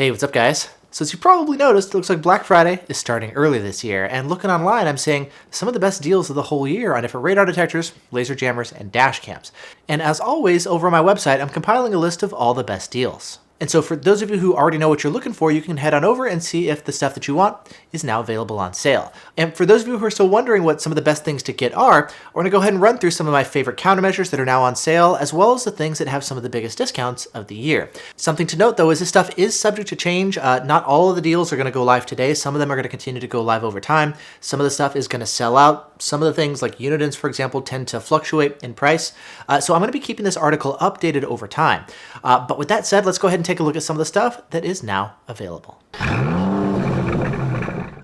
Hey, what's up, guys? So as you probably noticed, it looks like Black Friday is starting early this year, and looking online, I'm seeing some of the best deals of the whole year on different radar detectors, laser jammers, and dash cams. And as always, over on my website, I'm compiling a list of all the best deals. And so for those of you who already know what you're looking for, you can head on over and see if the stuff that you want is now available on sale. And for those of you who are still wondering what some of the best things to get are, we're going to go ahead and run through some of my favorite countermeasures that are now on sale, as well as the things that have some of the biggest discounts of the year. Something to note, though, is this stuff is subject to change. Not all of the deals are going to go live today. Some of them are going to continue to go live over time. Some of the stuff is going to sell out. Some of the things like unitins, for example, tend to fluctuate in price. So I'm going to be keeping this article updated over time. But with that said, let's go ahead and take a look at some of the stuff that is now available.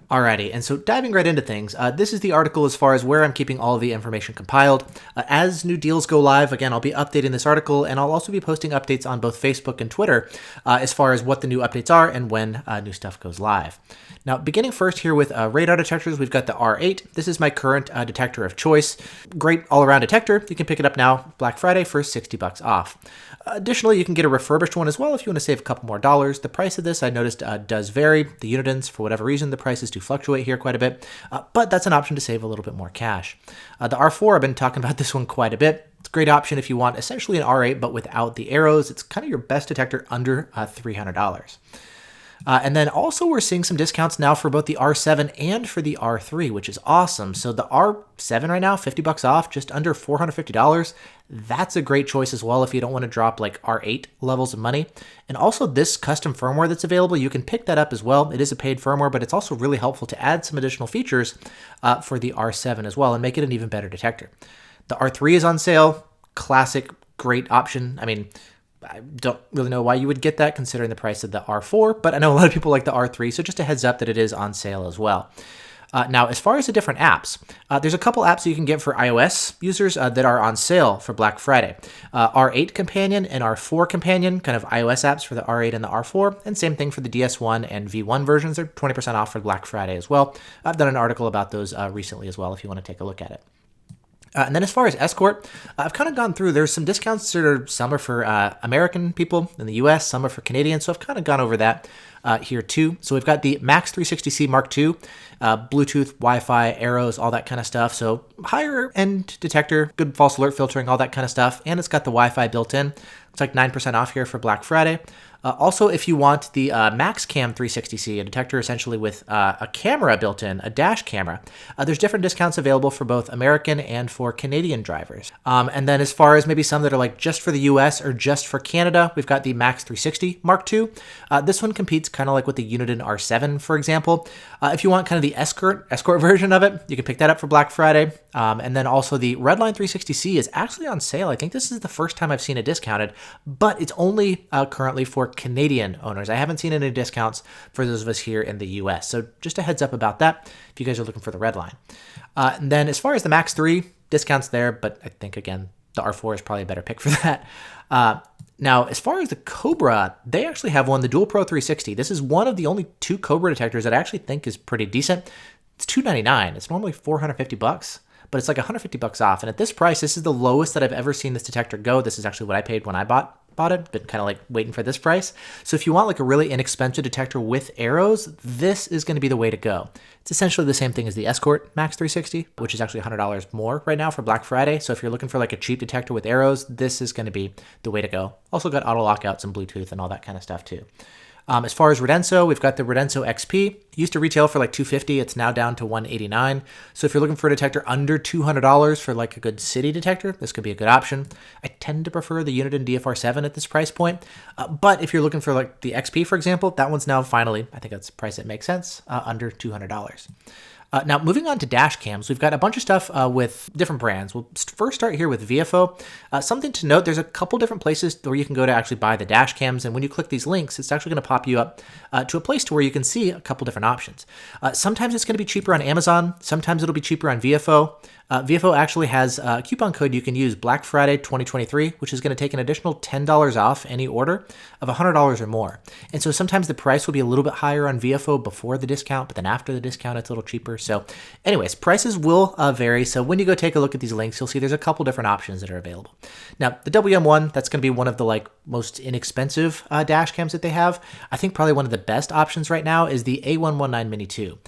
Alrighty, and so diving right into things, this is the article as far as where I'm keeping all of the information compiled. As new deals go live, again, I'll be updating this article, and I'll also be posting updates on both Facebook and Twitter as far as what the new updates are and when new stuff goes live. Now, beginning first here with radar detectors, we've got the R8. This is my current detector of choice. Great all-around detector. You can pick it up now, Black Friday, for $60 off. Additionally, you can get a refurbished one as well if you want to save a couple more dollars. The price of this, I noticed, does vary. The unitins, for whatever reason, the prices do fluctuate here quite a bit, but that's an option to save a little bit more cash. The R4, I've been talking about this one quite a bit. It's a great option if you want essentially an R8, but without the arrows. It's kind of your best detector under $300. And then also we're seeing some discounts now for both the R7 and for the R3, which is awesome. So the R7 right now, $50 off, just under $450. That's a great choice as well if you don't want to drop like R8 levels of money. And also this custom firmware that's available, you can pick that up as well. It is a paid firmware, but it's also really helpful to add some additional features for the R7 as well and make it an even better detector. The R3 is on sale. Classic, great option. I mean, I don't really know why you would get that considering the price of the R4, but I know a lot of people like the R3, so just a heads up that it is on sale as well. Now, as far as the different apps, there's a couple apps that you can get for iOS users that are on sale for Black Friday. R8 Companion and R4 Companion, kind of iOS apps for the R8 and the R4, and same thing for the DS1 and V1 versions. They're 20% off for Black Friday as well. I've done an article about those recently as well if you want to take a look at it. And then as far as Escort, I've kind of gone through, there's some discounts that are, some are for American people in the US, some are for Canadians, so I've kind of gone over that here too. So we've got the Max 360C Mark II, Bluetooth, Wi-Fi, arrows, all that kind of stuff. So higher end detector, good false alert filtering, all that kind of stuff. And it's got the Wi-Fi built in. It's like 9% off here for Black Friday. Also, if you want the Max Cam 360C, a detector essentially with a camera built in, a dash camera, there's different discounts available for both American and for Canadian drivers. And then as far as maybe some that are like just for the US or just for Canada, we've got the Max 360 Mark II. This one competes kind of like with the Unitin R7, for example. If you want kind of the escort version of it, you can pick that up for Black Friday. And then also the Redline 360C is actually on sale. I think this is the first time I've seen it discounted, but it's only currently for Canadian owners. I haven't seen any discounts for those of us here in the US. So just a heads up about that if you guys are looking for the Redline. And then as far as the Max 3, discounts there, but I think again, the R4 is probably a better pick for that. Now, as far as the Cobra, they actually have one, the Dual Pro 360. This is one of the only two Cobra detectors that I actually think is pretty decent. It's $299. It's normally $450, but it's like $150 off. And at this price, this is the lowest that I've ever seen this detector go. This is actually what I paid when I bought it. Been kind of like waiting for this price. So if you want like a really inexpensive detector with arrows, this is going to be the way to go. It's essentially the same thing as the Escort Max 360, which is actually $100 more right now for Black Friday. So if you're looking for like a cheap detector with arrows, this is going to be the way to go. Also got auto lockouts and Bluetooth and all that kind of stuff too. As far as Redenso, we've got the Redenso XP. It used to retail for like $250. It's now down to $189. So if you're looking for a detector under $200 for like a good city detector, this could be a good option. I tend to prefer the Unitin DFR7 at this price point. But if you're looking for like the XP, for example, that one's now finally, I think that's a price that makes sense, under $200. Now, moving on to dash cams, we've got a bunch of stuff with different brands. We'll first start here with VFO. Something to note, there's a couple different places where you can go to actually buy the dash cams, and when you click these links, it's actually going to pop you up to a place to where you can see a couple different options. Sometimes it's going to be cheaper on Amazon. Sometimes it'll be cheaper on VFO. VFO actually has a coupon code you can use, Black Friday 2023, which is going to take an additional $10 off any order of $100 or more. And so sometimes the price will be a little bit higher on VFO before the discount, but then after the discount, it's a little cheaper. So anyways, prices will vary. So when you go take a look at these links, you'll see there's a couple different options that are available. Now, the WM1, that's going to be one of the most inexpensive dash cams that they have. I think probably one of the best options right now is the A119 Mini 2.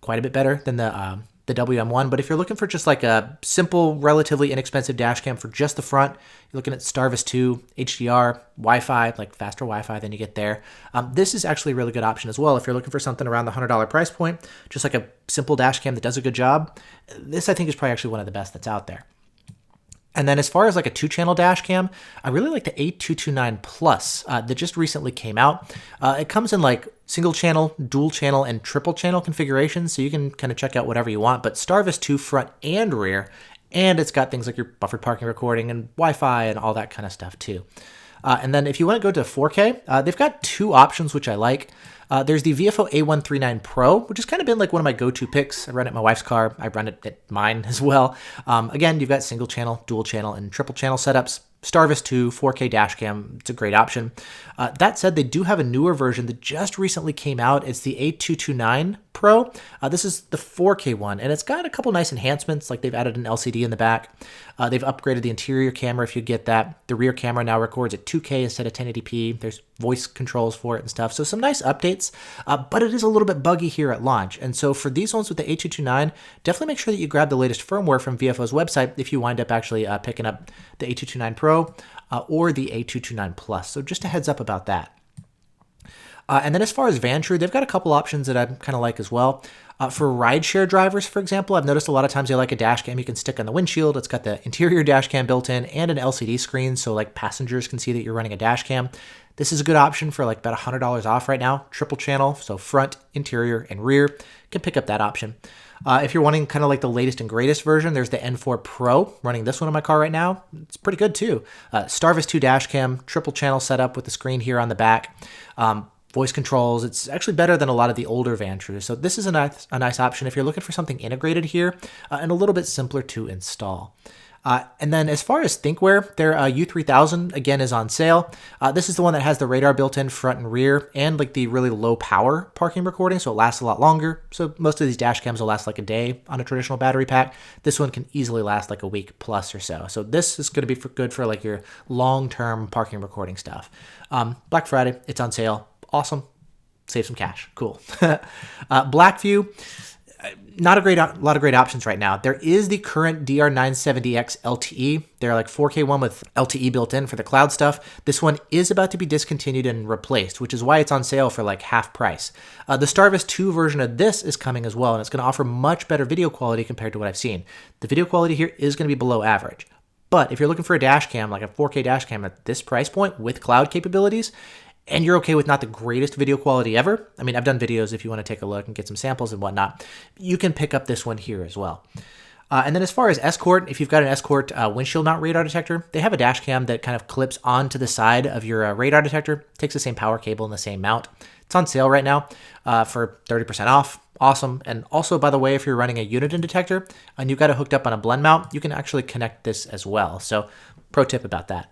Quite a bit better than the WM1, but if you're looking for just like a simple, relatively inexpensive dash cam for just the front, you're looking at Starvis 2, HDR, Wi-Fi, like faster Wi-Fi than you get there. This is actually a really good option as well. If you're looking for something around the $100 price point, just like a simple dash cam that does a good job, this I think is probably actually one of the best that's out there. And then as far as like a 2-channel dash cam, I really like the A229 Plus that just recently came out. It comes in like single channel, dual channel, and triple channel configurations, so you can kind of check out whatever you want, but Starvis 2 front and rear, and it's got things like your buffered parking recording and Wi-Fi and all that kind of stuff too. And then if you want to go to 4K, they've got 2 options which I like. There's the VFO A139 Pro, which has kind of been like one of my go-to picks. I run it in my wife's car. I run it at mine as well. Again, you've got single channel, dual channel, and triple channel setups. Starvis 2, 4K dash cam, it's a great option. That said, they do have a newer version that just recently came out. It's the A229 Pro. This is the 4K one, and it's got a couple nice enhancements, like they've added an LCD in the back. They've upgraded the interior camera if you get that. The rear camera now records at 2K instead of 1080p. There's voice controls for it and stuff. So some nice updates, but it is a little bit buggy here at launch. And so for these ones with the A229, definitely make sure that you grab the latest firmware from VFO's website if you wind up actually picking up the A229 Pro or the A229 Plus. So just a heads up about that. And then as far as Vantrue, they've got a couple options that I kind of like as well. For rideshare drivers, for example, I've noticed a lot of times they like a dash cam you can stick on the windshield. It's got the interior dash cam built in and an LCD screen, so like passengers can see that you're running a dash cam. This is a good option for like about $100 off right now. Triple channel, so front, interior, and rear. You can pick up that option. If you're wanting kind of like the latest and greatest version, there's the N4 Pro, running this one in my car right now. It's pretty good too. Starvis 2 dash cam, triple channel setup with the screen here on the back. Voice controls. It's actually better than a lot of the older Vantrues. So this is a nice option if you're looking for something integrated here and a little bit simpler to install. And then as far as thinkware, their U3000 again is on sale. This is the one that has the radar built in front and rear and like the really low power parking recording, so it lasts a lot longer. So most of these dash cams will last like a day on a traditional battery pack. This one can easily last like a week plus or so. So this is going to be good for like your long-term parking recording stuff. Black Friday, it's on sale. Awesome. Save some cash. Cool. Blackview, not a lot of great options right now. There is the current DR970X LTE. They're like 4K one with LTE built in for the cloud stuff. This one is about to be discontinued and replaced, which is why it's on sale for like half price. The Starvis 2 version of this is coming as well, and it's going to offer much better video quality compared to what I've seen. The video quality here is going to be below average. But if you're looking for a dash cam, like a 4K dash cam at this price point with cloud capabilities, and you're okay with not the greatest video quality ever, I mean, I've done videos if you want to take a look and get some samples and whatnot, you can pick up this one here as well. And then as far as Escort, if you've got an Escort windshield mount radar detector, they have a dash cam that kind of clips onto the side of your radar detector, takes the same power cable and the same mount. It's on sale right now for 30% off. Awesome. And also, by the way, if you're running a Uniden detector and you've got it hooked up on a blend mount, you can actually connect this as well. So pro tip about that.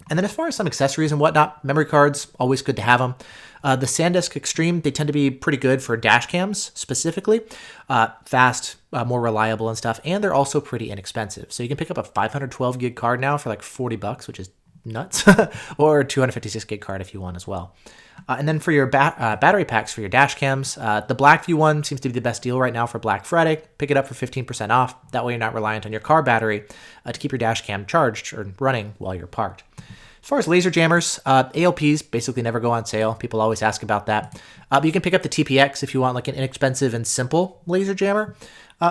And then as far as some accessories and whatnot, memory cards, always good to have them. The SanDisk Extreme, they tend to be pretty good for dash cams specifically. Fast, more reliable and stuff. And they're also pretty inexpensive. So you can pick up a 512 gig card now for like $40, which is nuts. Or a 256 gig card if you want as well. And then for your battery packs for your dash cams, the Blackview one seems to be the best deal right now for Black Friday. Pick it up for 15% off. That way you're not reliant on your car battery to keep your dash cam charged or running while you're parked. As far as laser jammers, ALPs basically never go on sale. People always ask about that. But you can pick up the TPX if you want like an inexpensive and simple laser jammer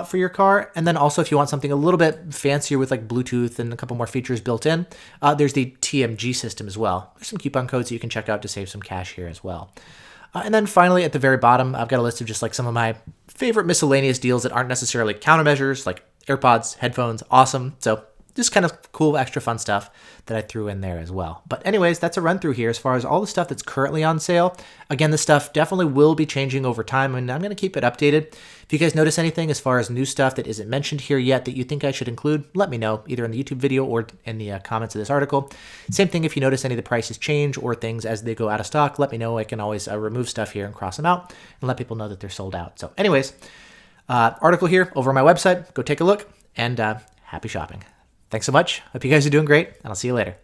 for your car. And then also if you want something a little bit fancier with like Bluetooth and a couple more features built in, there's the TMG system as well. There's some coupon codes that you can check out to save some cash here as well. And then finally at the very bottom, I've got a list of just like some of my favorite miscellaneous deals that aren't necessarily countermeasures, like AirPods, headphones, awesome. So just kind of cool, extra fun stuff that I threw in there as well. But anyways, that's a run through here as far as all the stuff that's currently on sale. Again, this stuff definitely will be changing over time, and I'm going to keep it updated. If you guys notice anything as far as new stuff that isn't mentioned here yet that you think I should include, let me know, either in the YouTube video or in the comments of this article. Same thing if you notice any of the prices change or things as they go out of stock, let me know. I can always remove stuff here and cross them out and let people know that they're sold out. So anyways, article here over on my website. Go take a look, and happy shopping. Thanks so much. Hope you guys are doing great, and I'll see you later.